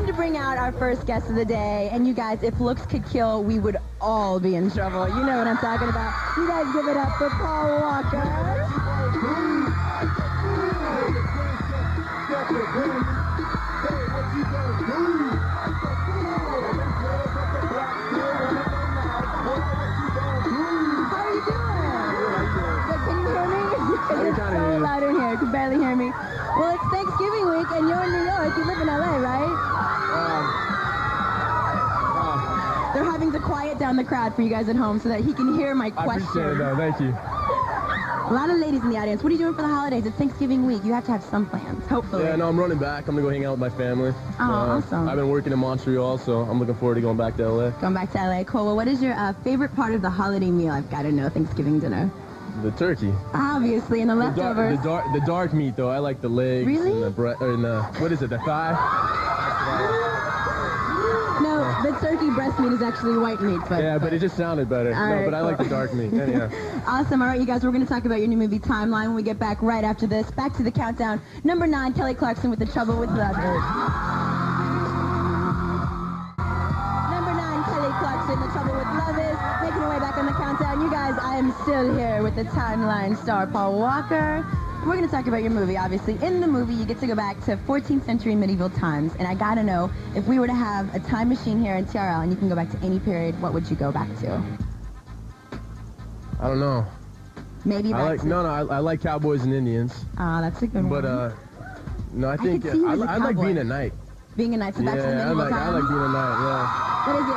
time to bring out our first guest of the day. And you guys, if looks could kill, we would all be in trouble. You know what I'm talking about. You guys give it up for Paul Walker. So loud in here, you can barely hear me. Well, it's Thanksgiving week, and you're in New York. You live in LA, right? They're having to quiet down the crowd for you guys at home so that he can hear my question. I appreciate it, though. Thank you. A lot of ladies in the audience. What are you doing for the holidays? It's Thanksgiving week. You have to have some plans, hopefully. Yeah, no, I'm running back. I'm going to go hang out with my family. Oh, awesome. I've been working in Montreal, so I'm looking forward to going back to LA. Going back to LA. Cool. Well, what is your favorite part of the holiday meal? I've got to know. Thanksgiving dinner. The turkey. Obviously, and the leftovers. The dark meat, though. I like the legs. Really? And the what is it, the thigh? No, the turkey breast meat is actually white meat. But it just sounded better. Right, but I like the dark meat. Anyhow. Awesome. All right, you guys, we're going to talk about your new movie, Timeline, when we get back right after this. Back to the countdown. Number 9, Kelly Clarkson with The Trouble with Love Is. Number 9, Kelly Clarkson, The Trouble with Love Is. Making her way back on the countdown. You guys, I am still here with the Timeline star, Paul Walker. We're going to talk about your movie, obviously. In the movie, you get to go back to 14th century medieval times. And I got to know, if we were to have a time machine here in TRL and you can go back to any period, what would you go back to? I don't know. Maybe I like cowboys and Indians. Ah, that's a good one. But, no, I think I like being a knight. Being a knight, so back to the medieval times? I like being a knight, yeah. What is it?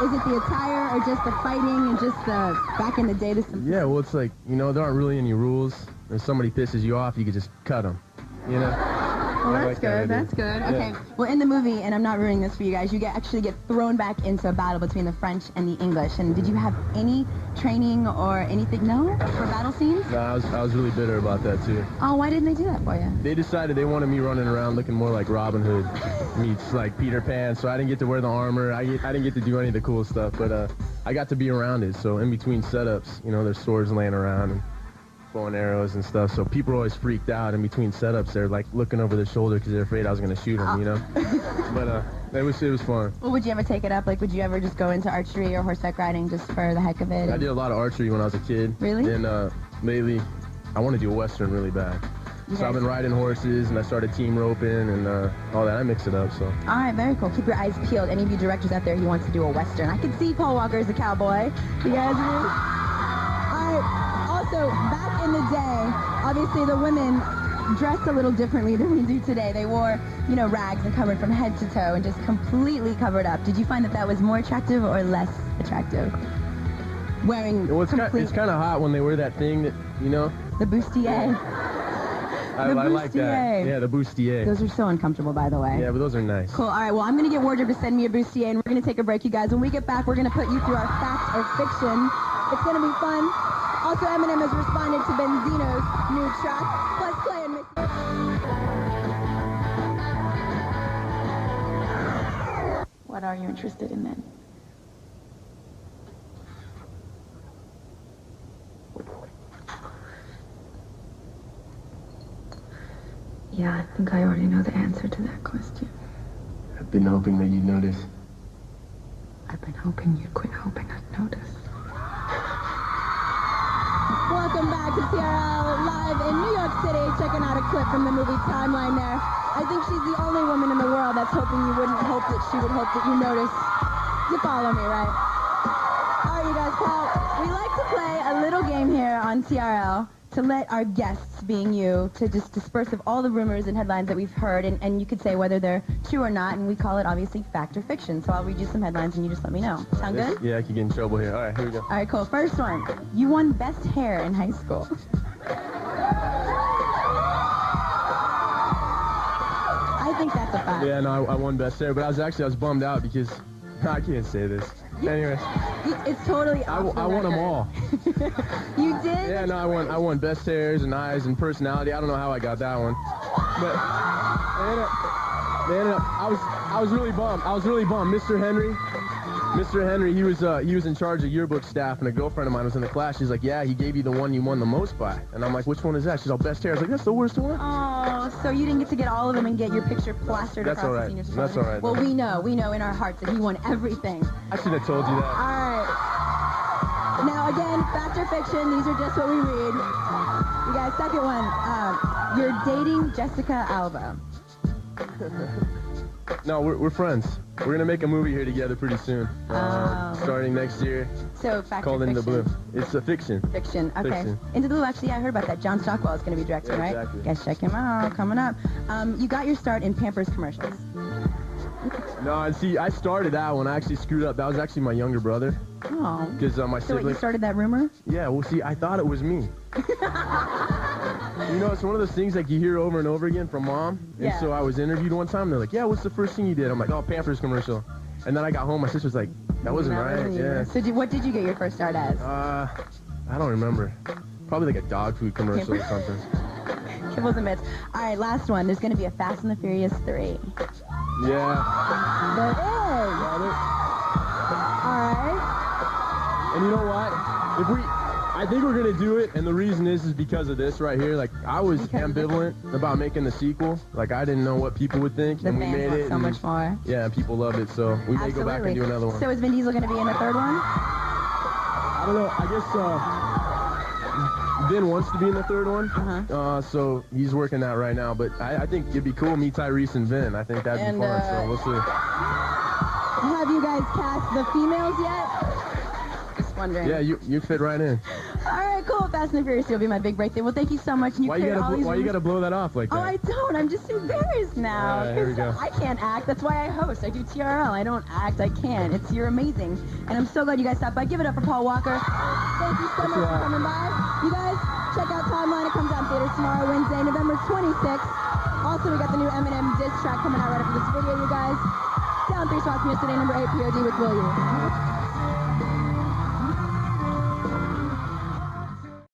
Is it the attire or just the fighting and just the back in the day? Yeah, well, it's like, there aren't really any rules. If somebody pisses you off, you could just cut them, Well, that's good. That's good. Okay. Yeah. Well, in the movie, and I'm not ruining this for you guys, you actually get thrown back into a battle between the French and the English. And did you have any training or anything? No, for battle scenes? No, I was really bitter about that too. Oh, why didn't they do that for you? They decided they wanted me running around looking more like Robin Hood meets like Peter Pan. So I didn't get to wear the armor. I didn't get to do any of the cool stuff. But I got to be around it. So in between setups, there's swords laying around and bow and arrows and stuff, so people are always freaked out in between setups. They're like looking over their shoulder because they're afraid I was going to shoot them, But it was fun. Well, would you ever take it up? Like, would you ever just go into archery or horseback riding just for the heck of it? I did a lot of archery when I was a kid. Really? And lately, I want to do a Western really bad. So I've been riding horses, and I started team roping and all that. I mix it up, so. All right, very cool. Keep your eyes peeled. Any of you directors out there who wants to do a Western. I can see Paul Walker as a cowboy. You guys agree? All right. Also, back in the day, obviously the women dressed a little differently than we do today. They wore, rags and covered from head to toe and just completely covered up. Did you find that was more attractive or less attractive? Wearing it's kind of hot when they wear that thing that, The bustier. I like that. Yeah, the bustier. Those are so uncomfortable, by the way. Yeah, but those are nice. Cool. All right, well, I'm going to get wardrobe to send me a bustier, and we're going to take a break, you guys. When we get back, we're going to put you through our fact or fiction. It's going to be fun. Also, Eminem has responded to Benzino's new track. Plus, play and mix it. What are you interested in then? Yeah, I think I already know the answer to that question. I've been hoping that you'd notice. I've been hoping you'd quit hoping I'd notice. Welcome back to TRL live in New York City. Checking out a clip from the movie Timeline there. I think she's the only woman in the world that's hoping you wouldn't hope that she would hope that you notice. You follow me, right? All right, you guys, Paul, we like to play a little game here on TRL to let our guests, being you, to just disperse of all the rumors and headlines that we've heard, and you could say whether they're true or not, and we call it, obviously, fact or fiction. So I'll read you some headlines, and you just let me know. Sound good? Yeah, I could get in trouble here. All right, here we go. All right, cool. First one. You won best hair in high school. I think that's a fact. Yeah, no, I won best hair, but I was bummed out because I can't say this. Anyways, it's totally I won them all. You did? Yeah, no, I won best hairs and eyes and personality. I don't know how I got that one, but I was really bummed. Mr. Henry, he was in charge of yearbook staff, and a girlfriend of mine was in the class. She's like, yeah, he gave you the one you won the most by. And I'm like, which one is that? She's all, best hair. I was like, that's the worst one. Oh, So you didn't get to get all of them and get your picture plastered That's across all right. the senior That's citizen. all right, Well, though. we know in our hearts that he won everything. I should have told you that. All right. Now again, fact or fiction, these are just what we read. You guys, second one. You're dating Jessica Alba. No, we're friends. We're gonna make a movie here together pretty soon. Starting next year. So fact Called or In the fiction? Blue. It's a fiction. Fiction. Okay. Fiction. Into the Blue. Actually, I heard about that. John Stockwell is going to be directing, Yeah, right? exactly. Guys, check him out. Coming up. You got your start in Pampers commercials. No, and see, I started that when I actually screwed up. That was actually my younger brother. Oh. Because my So what, you sibling. started that rumor? Yeah, well, see, I thought it was me. You know, it's one of those things like you hear over and over again from mom. And Yeah. so I was interviewed one time. They're like, yeah, what's the first thing you did? I'm like, oh, Pampers commercial. And then I got home. My sister's like, that wasn't right. Yeah. So what did you get your first start as? I don't remember. Probably like a dog food commercial or something. Kibbles and bits. All right, last one. There's going to be a Fast and the Furious 3. Yeah. There is. All right. And you know what? I think we're gonna do it, and the reason is because of this right here. Like, I was ambivalent about making the sequel. Like, I didn't know what people would think, The and we fans made want it. so and, much more. Yeah, people loved it, so we may go back and do another one. So is Vin Diesel going to be in the third one? I don't know. I guess Vin wants to be in the third one, so he's working that right now. But I think it'd be cool, me, Tyrese, and Vin. I think that'd be fun. So we'll see. Have you guys cast the females yet? Just wondering. Yeah, you fit right in. All right, cool. Fast and the Furious will be my big breakthrough. Well, thank you so much. And Why you gotta blow that off like that? Oh, I don't. I'm just embarrassed now. All right, here we go. I can't act. That's why I host. I do TRL. I don't act. I can. You're amazing. And I'm so glad you guys stopped by. Give it up for Paul Walker. Thank you so much for coming by. You guys, check out Timeline. It comes out in theaters tomorrow, Wednesday, November 26th. Also, we got the new Eminem diss track coming out right after this video, you guys. Down 3 spots from yesterday, number 8, POD with Will You.